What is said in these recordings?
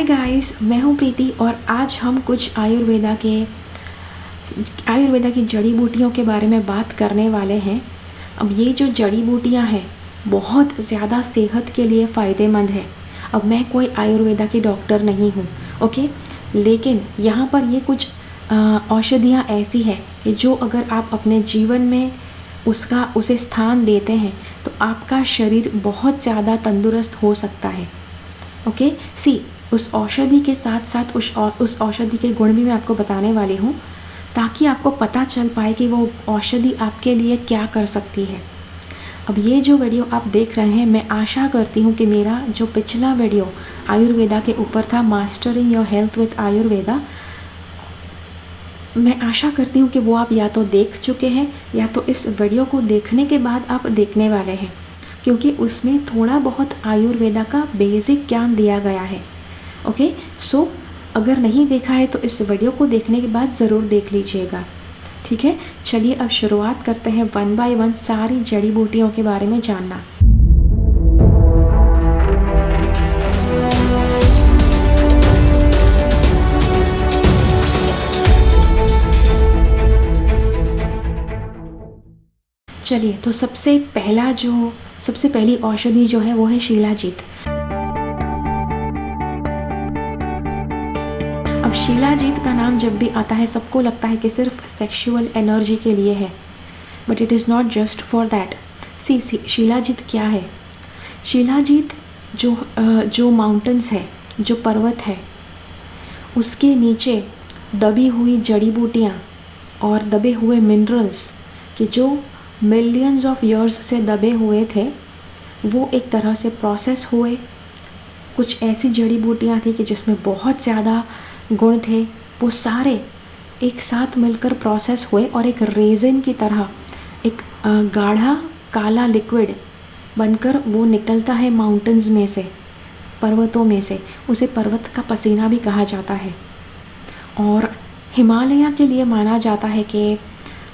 Hi guys, मैं हूँ प्रीति और आज हम कुछ आयुर्वेदा की जड़ी बूटियों के बारे में बात करने वाले हैं। अब ये जो जड़ी बूटियाँ हैं बहुत ज़्यादा सेहत के लिए फ़ायदेमंद है। अब मैं कोई आयुर्वेदा की डॉक्टर नहीं हूँ, ओके, लेकिन यहाँ पर ये कुछ औषधियाँ ऐसी हैं कि जो अगर आप अपने जीवन में उसे स्थान देते हैं तो आपका शरीर बहुत ज़्यादा तंदुरुस्त हो सकता है। ओके सी, उस औषधि के साथ साथ उस औषधि के गुण भी मैं आपको बताने वाली हूँ ताकि आपको पता चल पाए कि वो औषधि आपके लिए क्या कर सकती है। अब ये जो वीडियो आप देख रहे हैं, मैं आशा करती हूँ कि मेरा जो पिछला वीडियो आयुर्वेदा के ऊपर था, mastering your health with Ayurveda, मैं आशा करती हूँ कि वो आप या तो देख चुके हैं या तो इस वीडियो को देखने के बाद आप देखने वाले हैं, क्योंकि उसमें थोड़ा बहुत आयुर्वेदा का बेसिक ज्ञान दिया गया है। ओके सो अगर नहीं देखा है तो इस वीडियो को देखने के बाद ज़रूर देख लीजिएगा, ठीक है। चलिए अब शुरुआत करते हैं वन बाय वन सारी जड़ी बूटियों के बारे में जानना। चलिए, तो सबसे पहली औषधि जो है वो है शिलाजीत। अब शिलाजीत का नाम जब भी आता है सबको लगता है कि सिर्फ सेक्सुअल एनर्जी के लिए है, but it is not just for that. Shilajit क्या है? शिलाजीत जो माउंटेन्स है, जो पर्वत है, उसके नीचे दबी हुई जड़ी बूटियाँ और दबे हुए मिनरल्स कि जो मिलियंस ऑफ ईयर्स से दबे हुए थे, वो एक तरह से प्रोसेस हुए। कुछ ऐसी जड़ी बूटियाँ थी कि जिसमें बहुत ज़्यादा गुण थे, वो सारे एक साथ मिलकर प्रोसेस हुए और एक रेज़िन की तरह एक गाढ़ा काला लिक्विड बनकर वो निकलता है माउंटेन्स में से, पर्वतों में से। उसे पर्वत का पसीना भी कहा जाता है। और हिमालय के लिए माना जाता है कि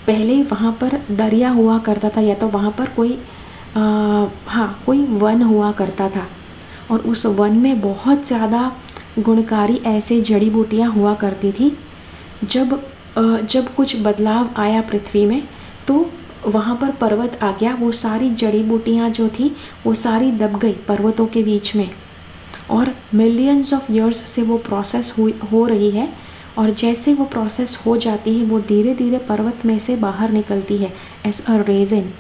पहले वहाँ पर दरिया हुआ करता था, या तो वहाँ पर कोई वन हुआ करता था, और उस वन में बहुत ज़्यादा गुणकारी ऐसे जड़ी बूटियाँ हुआ करती थी। जब कुछ बदलाव आया पृथ्वी में तो वहाँ पर पर्वत आ गया, वो सारी जड़ी बूटियाँ जो थी वो सारी दब गई पर्वतों के बीच में, और मिलियंस ऑफ ईयर्स से वो प्रोसेस हो रही है। और जैसे वो प्रोसेस हो जाती है वो धीरे धीरे पर्वत में से बाहर निकलती है एज अ रेज़िन।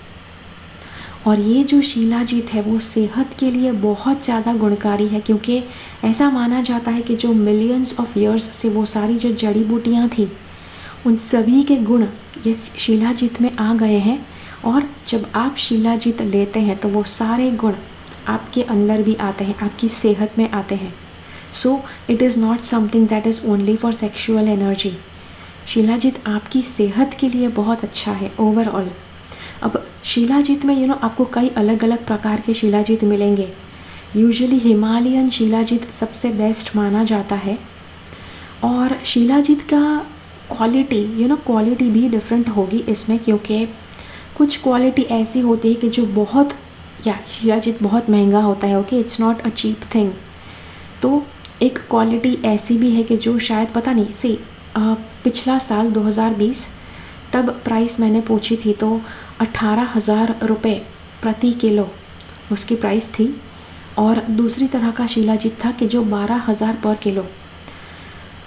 और ये जो शिलाजीत है वो सेहत के लिए बहुत ज़्यादा गुणकारी है, क्योंकि ऐसा माना जाता है कि जो मिलियंस ऑफ ईयर्स से वो सारी जो जड़ी बूटियाँ थी उन सभी के गुण ये शिलाजीत में आ गए हैं। और जब आप शिलाजीत लेते हैं तो वो सारे गुण आपके अंदर भी आते हैं, आपकी सेहत में आते हैं। So it is not something that is only for sexual energy. Shilajit आपकी सेहत के लिए बहुत अच्छा है ओवरऑल। अब शिलाजीत में आपको कई अलग अलग प्रकार के शिलाजीत मिलेंगे। यूजुअली हिमालयन शिलाजीत सबसे बेस्ट माना जाता है। और शिलाजीत का क्वालिटी भी डिफरेंट होगी इसमें, क्योंकि कुछ क्वालिटी ऐसी होती है कि जो शिलाजीत बहुत महंगा होता है। Okay, it's not a cheap thing. तो एक क्वालिटी ऐसी भी है कि जो शायद पता नहीं पिछला साल 2020 तब प्राइस मैंने पूछी थी तो 18,000 रुपये प्रति किलो उसकी प्राइस थी। और दूसरी तरह का शिलाजीत था कि जो 12,000 पर किलो।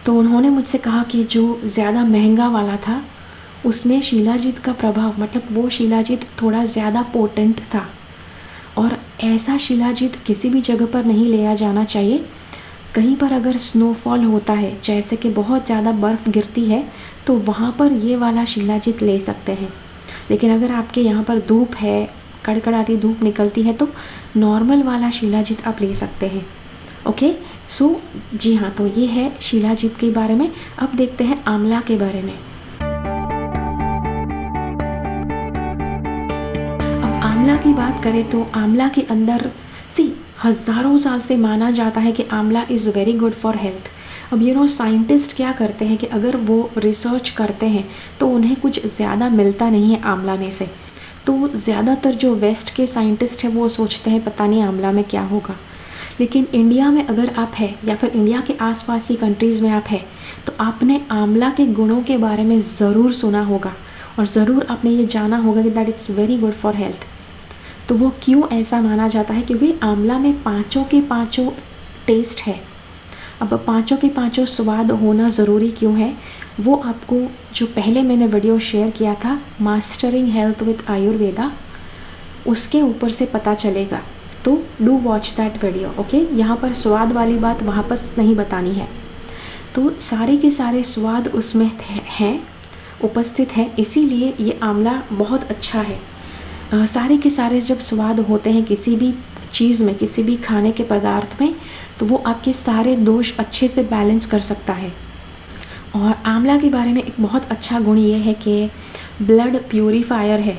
तो उन्होंने मुझसे कहा कि जो ज़्यादा महंगा वाला था उसमें शिलाजीत का प्रभाव, मतलब वो शिलाजीत थोड़ा ज़्यादा पोटेंट था, और ऐसा शिलाजीत किसी भी जगह पर नहीं लिया जाना चाहिए। कहीं पर अगर स्नोफॉल होता है, जैसे कि बहुत ज़्यादा बर्फ़ गिरती है, तो वहाँ पर ये वाला शिलाजीत ले सकते हैं। लेकिन अगर आपके यहाँ पर धूप है, कड़कड़ाती धूप निकलती है, तो नॉर्मल वाला शिलाजीत आप ले सकते हैं। ओके सो जी हाँ, तो ये है शिलाजीत के बारे में। अब देखते हैं आंवला के बारे में। अब आंवला की बात करें तो आंवला के अंदर हज़ारों साल से माना जाता है कि आंवला is very good for health. अब साइंटिस्ट क्या करते हैं कि अगर वो रिसर्च करते हैं तो उन्हें कुछ ज़्यादा मिलता नहीं है आंवला में से। तो ज़्यादातर जो वेस्ट के साइंटिस्ट हैं वो सोचते हैं पता नहीं आंवला में क्या होगा, लेकिन इंडिया में अगर आप है या फिर इंडिया के आसपास की कंट्रीज़ में आप है तो आपने आंवला के गुणों के बारे में ज़रूर सुना होगा और ज़रूर आपने ये जाना होगा कि that it's very good for health. तो वो क्यों ऐसा माना जाता है? क्योंकि आंवला में पाँचों के पाँचों टेस्ट है। अब पाँचों के पाँचों स्वाद होना ज़रूरी क्यों है, वो आपको जो पहले मैंने वीडियो शेयर किया था मास्टरिंग हेल्थ विद आयुर्वेदा, उसके ऊपर से पता चलेगा। तो do watch that video, okay. यहाँ पर स्वाद वाली बात वापस नहीं बतानी है। तो सारे के सारे स्वाद उसमें हैं, उपस्थित हैं, इसीलिए ये आंवला बहुत अच्छा है। सारे के सारे जब स्वाद होते हैं किसी भी चीज़ में, किसी भी खाने के पदार्थ में, तो वो आपके सारे दोष अच्छे से बैलेंस कर सकता है। और आंवला के बारे में एक बहुत अच्छा गुण ये है कि ब्लड प्यूरीफायर है।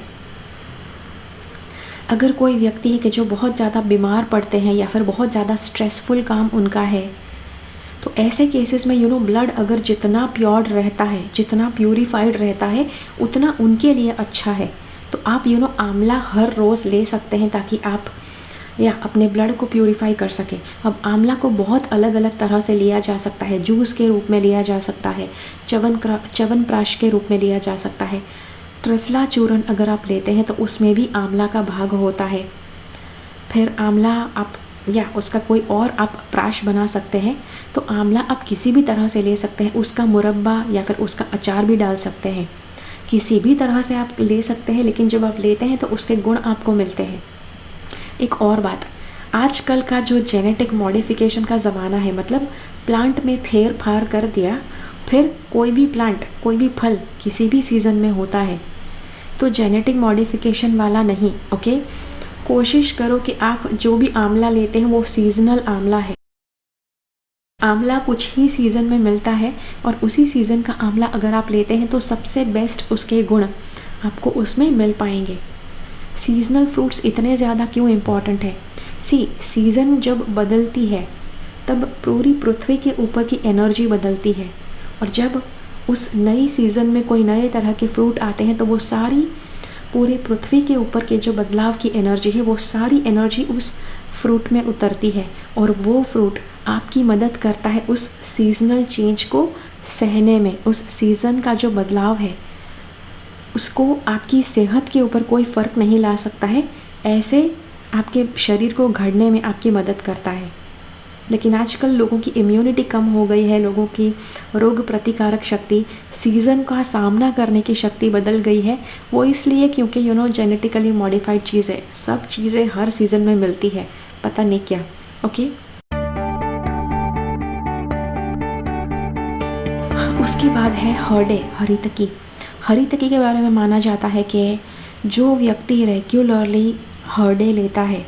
अगर कोई व्यक्ति है कि जो बहुत ज़्यादा बीमार पड़ते हैं या फिर बहुत ज़्यादा स्ट्रेसफुल काम उनका है, तो ऐसे केसेस में ब्लड अगर जितना प्योर रहता है, जितना प्यूरीफाइड रहता है, उतना उनके लिए अच्छा है। तो आप आंवला हर रोज़ ले सकते हैं ताकि आप या अपने ब्लड को प्यूरीफाई कर सके। अब आंवला को बहुत अलग अलग तरह से लिया जा सकता है। जूस के रूप में लिया जा सकता है, च्यवनप्राश के रूप में लिया जा सकता है। त्रिफला चूर्ण अगर आप लेते हैं तो उसमें भी आंवला का भाग होता है। फिर आंवला आप या उसका कोई और आप प्राश बना सकते हैं। तो आंवला आप किसी भी तरह से ले सकते हैं, उसका मुरब्बा या फिर उसका अचार भी डाल सकते हैं। किसी भी तरह से आप ले सकते हैं, लेकिन जब आप लेते हैं तो उसके गुण आपको मिलते हैं। एक और बात, आजकल का जो जेनेटिक मॉडिफिकेशन का ज़माना है, मतलब प्लांट में फेर फार कर दिया, फिर कोई भी प्लांट, कोई भी फल किसी भी सीज़न में होता है, तो जेनेटिक मॉडिफिकेशन वाला नहीं, ओके। कोशिश करो कि आप जो भी आंवला लेते हैं वो सीजनल आंवला है। आंवला कुछ ही सीज़न में मिलता है और उसी सीज़न का आंवला अगर आप लेते हैं तो सबसे बेस्ट उसके गुण आपको उसमें मिल पाएंगे। सीजनल फ्रूट्स इतने ज़्यादा क्यों इम्पॉर्टेंट है? सीज़न जब बदलती है तब पूरी पृथ्वी के ऊपर की एनर्जी बदलती है, और जब उस नई सीज़न में कोई नए तरह के फ्रूट आते हैं तो वो सारी पूरी पृथ्वी के ऊपर के जो बदलाव की एनर्जी है, वो सारी एनर्जी उस फ्रूट में उतरती है और वो फ्रूट आपकी मदद करता है उस सीजनल चेंज को सहने में। उस सीज़न का जो बदलाव है उसको आपकी सेहत के ऊपर कोई फ़र्क नहीं ला सकता है, ऐसे आपके शरीर को घड़ने में आपकी मदद करता है। लेकिन आजकल लोगों की इम्यूनिटी कम हो गई है, लोगों की रोग प्रतिकारक शक्ति, सीज़न का सामना करने की शक्ति बदल गई है। वो इसलिए क्योंकि जेनेटिकली मॉडिफाइड चीज़ें, सब चीज़ें हर सीज़न में मिलती है, पता नहीं क्या, ओके। उसके बाद है हर्डे, हरितकी। हरितकी के बारे में माना जाता है कि जो व्यक्ति रेगुलरली हर्डे लेता है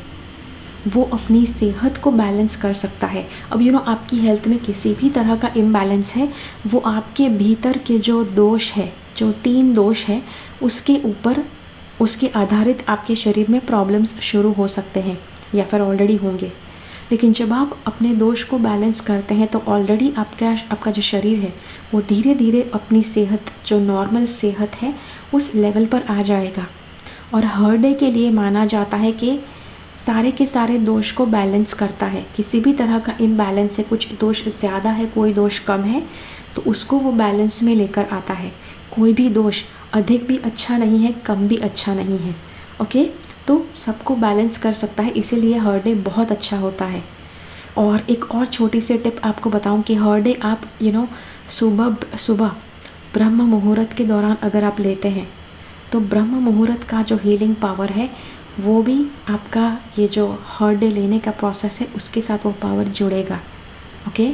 वो अपनी सेहत को बैलेंस कर सकता है। अब आपकी हेल्थ में किसी भी तरह का इम्बैलेंस है, वो आपके भीतर के जो दोष है, जो 3 दोष है, उसके ऊपर, उसके आधारित आपके शरीर में प्रॉब्लम्स शुरू हो सकते हैं या फिर ऑलरेडी होंगे। लेकिन जब आप अपने दोष को बैलेंस करते हैं तो ऑलरेडी आपका जो शरीर है वो धीरे धीरे अपनी सेहत, जो नॉर्मल सेहत है, उस लेवल पर आ जाएगा। और हर डे के लिए माना जाता है कि सारे के सारे दोष को बैलेंस करता है। किसी भी तरह का इम्बैलेंस है, कुछ दोष ज़्यादा है, कोई दोष कम है, तो उसको वो बैलेंस में लेकर आता है। कोई भी दोष अधिक भी अच्छा नहीं है, कम भी अच्छा नहीं है, ओके। तो सबको बैलेंस कर सकता है, इसीलिए हर डे बहुत अच्छा होता है। और एक और छोटी सी टिप आपको बताऊं कि हर डे आप सुबह ब्रह्म मुहूर्त के दौरान अगर आप लेते हैं तो ब्रह्म मुहूर्त का जो हीलिंग पावर है वो भी आपका ये जो हर डे लेने का प्रोसेस है उसके साथ वो पावर जुड़ेगा, ओके।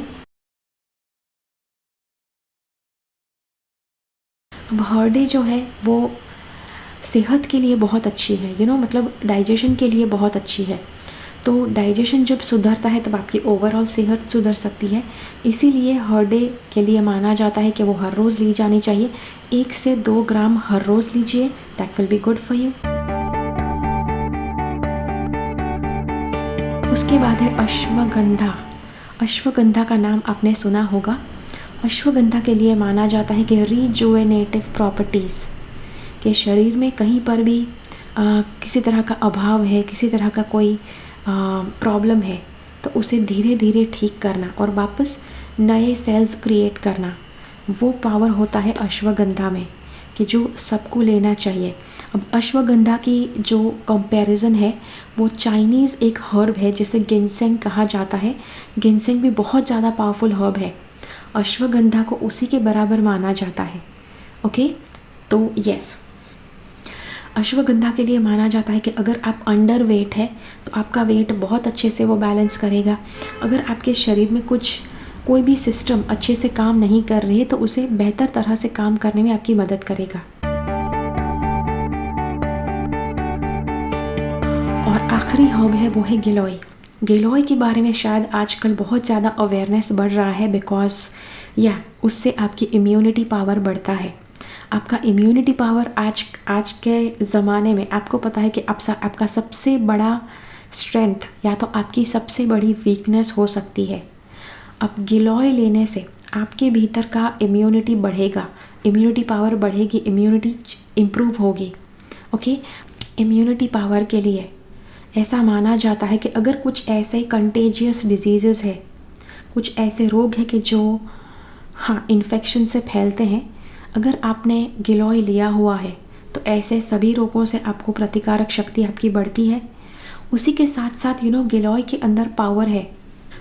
अब हर डे जो है वो सेहत के लिए बहुत अच्छी है, मतलब डाइजेशन के लिए बहुत अच्छी है। तो डाइजेशन जब सुधरता है तब आपकी ओवरऑल सेहत सुधर सकती है। इसीलिए हर डे के लिए माना जाता है कि वो हर रोज़ ली जानी चाहिए। 1 से 2 ग्राम हर रोज़ लीजिए, that will be good for you. उसके बाद है अश्वगंधा। अश्वगंधा का नाम आपने सुना होगा। अश्वगंधा के लिए माना जाता है कि रिजुवेनेटिव प्रॉपर्टीज़, के शरीर में कहीं पर भी किसी तरह का अभाव है, किसी तरह का कोई प्रॉब्लम है, तो उसे धीरे धीरे ठीक करना और वापस नए सेल्स क्रिएट करना, वो पावर होता है अश्वगंधा में, कि जो सबको लेना चाहिए। अब अश्वगंधा की जो कंपैरिजन है वो चाइनीज़ एक हर्ब है जिसे गिनसेंग कहा जाता है। गिनसेंग भी बहुत ज़्यादा पावरफुल हर्ब है, अश्वगंधा को उसी के बराबर माना जाता है। ओके, तो यस, अश्वगंधा के लिए माना जाता है कि अगर आप अंडर वेट है तो आपका वेट बहुत अच्छे से वो बैलेंस करेगा। अगर आपके शरीर में कोई भी सिस्टम अच्छे से काम नहीं कर रही है तो उसे बेहतर तरह से काम करने में आपकी मदद करेगा। और आखिरी हर्ब है वो है गिलोय। गिलोय के बारे में शायद आजकल बहुत ज़्यादा अवेयरनेस बढ़ रहा है, बिकॉज उससे आपकी इम्यूनिटी पावर बढ़ता है। आपका इम्यूनिटी पावर आज के ज़माने में आपको पता है कि आपका सबसे बड़ा स्ट्रेंथ या तो आपकी सबसे बड़ी वीकनेस हो सकती है। अब गिलोय लेने से आपके भीतर का इम्यूनिटी बढ़ेगा, इम्यूनिटी पावर बढ़ेगी, इम्यूनिटी इम्प्रूव होगी। ओके, इम्यूनिटी पावर के लिए ऐसा माना जाता है कि अगर कुछ ऐसे कंटेजियस डिजीज़ेस है, कुछ ऐसे रोग हैं कि जो इन्फेक्शन से फैलते हैं, अगर आपने गिलोय लिया हुआ है तो ऐसे सभी रोगों से आपको प्रतिकारक शक्ति आपकी बढ़ती है। उसी के साथ साथ गिलोय के अंदर पावर है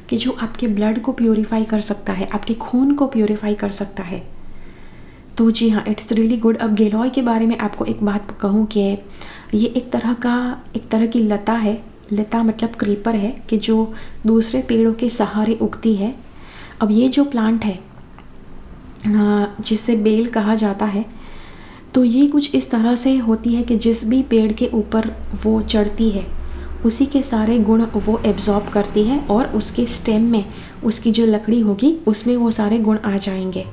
कि जो आपके ब्लड को प्योरीफाई कर सकता है, आपके खून को प्योरीफाई कर सकता है। तो जी हाँ, इट्स रियली गुड। अब गिलोय के बारे में आपको एक बात कहूँ कि ये एक तरह की लता है। लता मतलब क्रीपर है कि जो दूसरे पेड़ों के सहारे उगती है। अब ये जो प्लांट है जिसे बेल कहा जाता है, तो ये कुछ इस तरह से होती है कि जिस भी पेड़ के ऊपर वो चढ़ती है उसी के सारे गुण वो एब्जॉर्ब करती है और उसके स्टेम में उसकी जो लकड़ी होगी उसमें वो सारे गुण आ जाएंगे।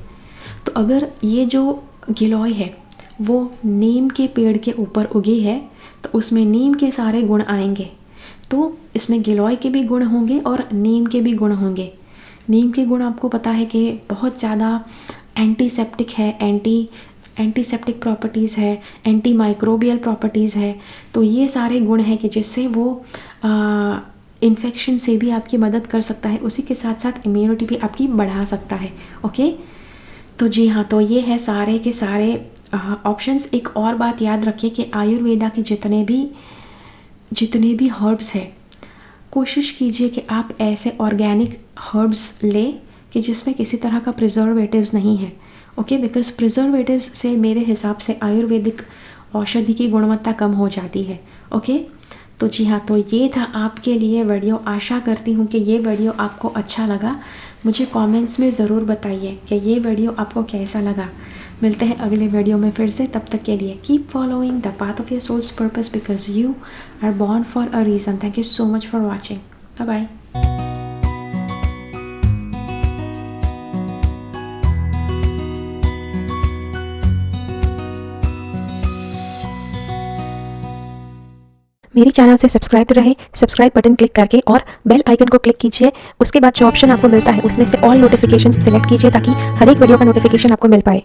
तो अगर ये जो गिलोय है वो नीम के पेड़ के ऊपर उगी है तो उसमें नीम के सारे गुण आएंगे। तो इसमें गिलोय के भी गुण होंगे और नीम के भी गुण होंगे। नीम के गुण आपको पता है कि बहुत ज़्यादा एंटीसेप्टिक है, एंटीसेप्टिक प्रॉपर्टीज़ है, एंटी माइक्रोबियल प्रॉपर्टीज़ है। तो ये सारे गुण हैं कि जिससे वो इन्फेक्शन से भी आपकी मदद कर सकता है, उसी के साथ साथ इम्यूनिटी भी आपकी बढ़ा सकता है। ओके, तो जी हाँ, तो ये है सारे के सारे ऑप्शंस। एक और बात याद रखिए कि आयुर्वेदा के जितने भी हर्ब्स हैं, कोशिश कीजिए कि आप ऐसे ऑर्गेनिक हर्ब्स लें कि जिसमें किसी तरह का प्रिजर्वेटिव्स नहीं है। ओके, बिकॉज प्रिजर्वेटिव्स से मेरे हिसाब से आयुर्वेदिक औषधि की गुणवत्ता कम हो जाती है। ओके, तो जी हाँ, तो ये था आपके लिए वीडियो। आशा करती हूँ कि ये वीडियो आपको अच्छा लगा। मुझे कमेंट्स में ज़रूर बताइए कि ये वीडियो आपको कैसा लगा। मिलते हैं अगले वीडियो में फिर से, तब तक के लिए keep following the path of your soul's purpose because you are born for a reason. Thank you so much for watching. Bye bye. मेरे चैनल से सब्सक्राइब रहे, सब्सक्राइब बटन क्लिक करके और बेल आइकन को क्लिक कीजिए। उसके बाद जो ऑप्शन आपको मिलता है उसमें से ऑल नोटिफिकेशंस सिलेक्ट कीजिए ताकि हर एक वीडियो का नोटिफिकेशन आपको मिल पाए।